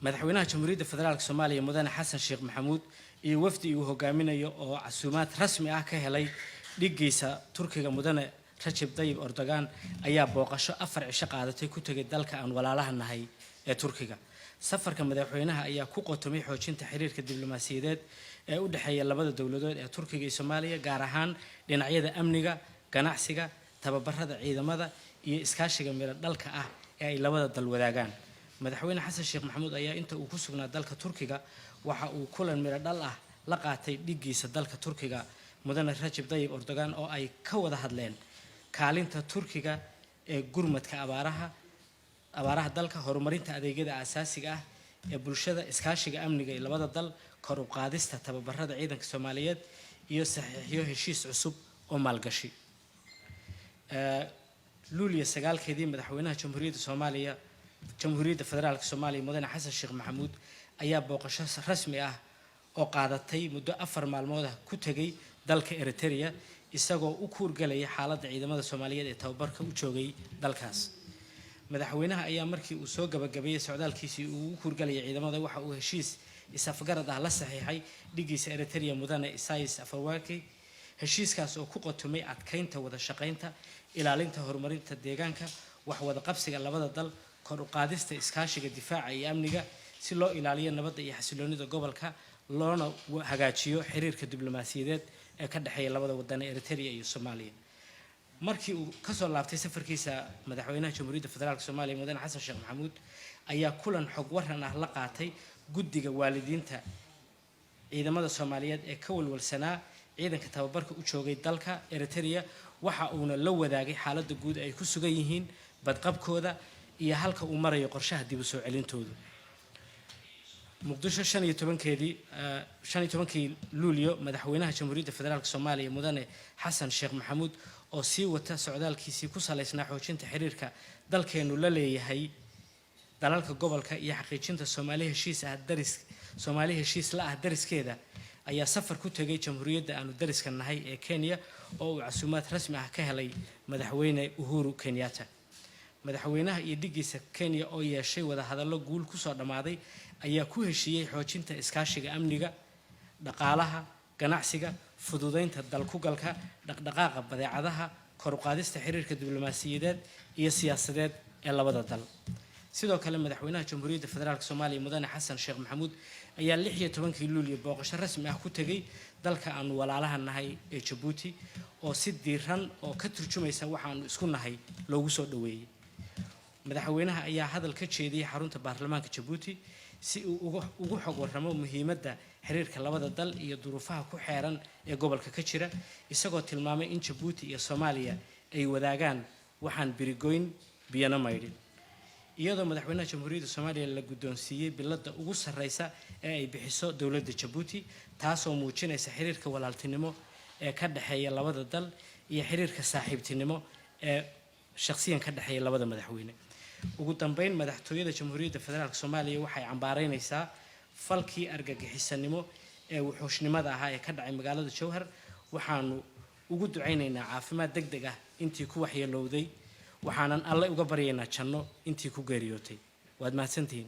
madaxweynaha Jamhuuriyadda Federaalka Soomaaliya Mudane Xasan Sheekh Maxamuud iyo wafdi uu hogaaminayo oo casuumaad rasmi ah ka helay dhigaysa Turkiga Mudane Recep Tayyip Erdogan ayaa booqasho 4 cisho qaadatay ku tagay dalka aan walaalaha nahay ee Turkiga. safarka madaxweynaha ayaa ku qotomay xoojinta xiriirka diblomaasiyadeed ee u dhaxeeya labada dawladood ee Turkiga iyo Soomaaliya, gaar ahaan dhinacyada amniga, ganacsiga, tababarada ciidamada iyo iskaashiga meel dhalka ah ee ay labada dal wadaagaan. madaxweyne Xasan Sheekh Maxamuud ayaa inta uu ku sugnaa dalka Turkiga waxa uu kulan meel dhal ah la qaatay dhigiisa dalka Turkiga Mudane Recep Tayyip Erdogan oo ay ka wada hadleen kaalinta Turkiga ee gurmadka abaaraha dalka, horumarinta adeegyada aasaasiga ah ee bulshada, iskaashiga amniga ee labada dal, kor u qaadista tababarada ciidanka Soomaaliyeed iyo saxiixyo heshiis cusub oo maalgashi. Luulyo 9 madaxweynaha Jamhuuriyadda Federaalka Soomaaliya Mudane Xasan Sheekh Maxamuud ayaa booqasho rasmi ah oo qaadatay muddo 4 maalmood ah ku tagay dalka Eritrea isagoo u kuurgalaya xaaladda ciidamada Soomaaliyeed ee tababarka u joogay dalkaas. madaxweynaha ayaa markii uu soo gabagabeeyay socdaalkiisii uu u kuurgalaya ciidamada waxa uu heshiis isafgarad ah la saxiixay dhigiisa Eritrea Mudane Isaias Afwerki. heshiiskaas oo ku qotomay adkeynta wada shaqeynta, ilaalinta horumarinta deegaanka, wax wada qabsiga labada dal, kor u qaadista iskaashiga difaaca iyo amniga si loo ilaaliyo nabadda iyo xasiloonida gobolka, loona hagaajiyo xiriirka diblomaasiyadeed ee ka dhaxeeya labada wadan ee Eritrea iyo Soomaaliya. markii uu ka soo laabtay safarkiisa madaxweynaha Jamhuuriyadda Federaalka Soomaaliya Mudane Xasan Sheekh Maxamuud ayaa kulan xog waran ah la qaatay guddiga waalidiinta ciidamada Soomaaliyeed ee ka walwalsanaa ciidanka tababarka u joogay dalka Eritrea, waxa uuna la wadaagay xaaladda guud ay ku sugan yihiin, badqabkooda iyo halka uu marayo qorshaha dib u soo celintooda. Muqdisho 15 Luulyo madaxweynaha Jamhuuriyadda Federaalka Soomaaliya Mudane Xasan Sheekh Maxamuud oo sii wata socdaalkiisii ku saleysnaa xoojinta xiriirka dalkeenu la leeyahay dalalka gobolka iyo xaqiijinta Soomaaliya heshiis la ah dariskeeda ayaa safar ku tagay Jamhuuriyadda aanu dariska nahay ee Kenya oo uu casuumaad rasmi ah ka helay madaxweyne Uhuru Kenyatta. madaxweynaha iyo dhigiisa Kenya oo yeeshay wada hadallo guul ku soo dhamaaday ayaa ku heshiiyay xoojinta iskaashiga amniga, dhaqaalaha, ganacsiga, fududeynta dalkugalka, dhaqdhaqaaqa badeecadaha, kor u qaadista xiriirka diblomaasiyadeed iyo siyaasadeed ee labada dal. sidoo kale madaxweynaha Jamhuuriyadda Federaalka Soomaaliya Mudane Xasan Sheekh Maxamuud ayaa 16 Luulyo booqasho rasmi ah ku tagay dalka aan walaalaha nahay ee Djibouti oo si diiran oo ka turjumaysa waxaanu isku nahay loogu soo dhaweeyay. madaxweynaha ayaa hadal ka jeediyay xarunta baarlamaanka Djibouti si uu ugu xog waramo muhiimadda xiriirka labada dal iyo duruufaha ku xeeran ee gobolka ka jira, isagoo tilmaamay in Djibouti iyo Soomaaliya ay wadaagaan waxaan birigoyn biyana maydhin. iyadoo madaxweynaha Jamhuuriyadda Soomaaliya la guddoonsiiyay biladda ugu sarreysa ee ay bixiso dawladda Djibouti, taasoo muujinaysa xiriirka walaaltinimo ee ka dhaxeeya labada dal iyo xiriirka saaxiibtinimo ee shakhsiyan ka dhaxeeya labada madaxweyne. ugu dambeyn, madaxtooyada Jamhuuriyadda Federaalka Soomaaliya waxay cambaaraynaysaa falkii argagixisanimo ee wuxuushnimada ahaa ee ka dhacay magaalada Jowhar. waxaanu ugu ducaynaynaa caafimaad degdeg ah intii ku waxyeelowday, waxaanan alle uga baryaynaa janno intii ku geeriyootay. waad mahadsantihiin.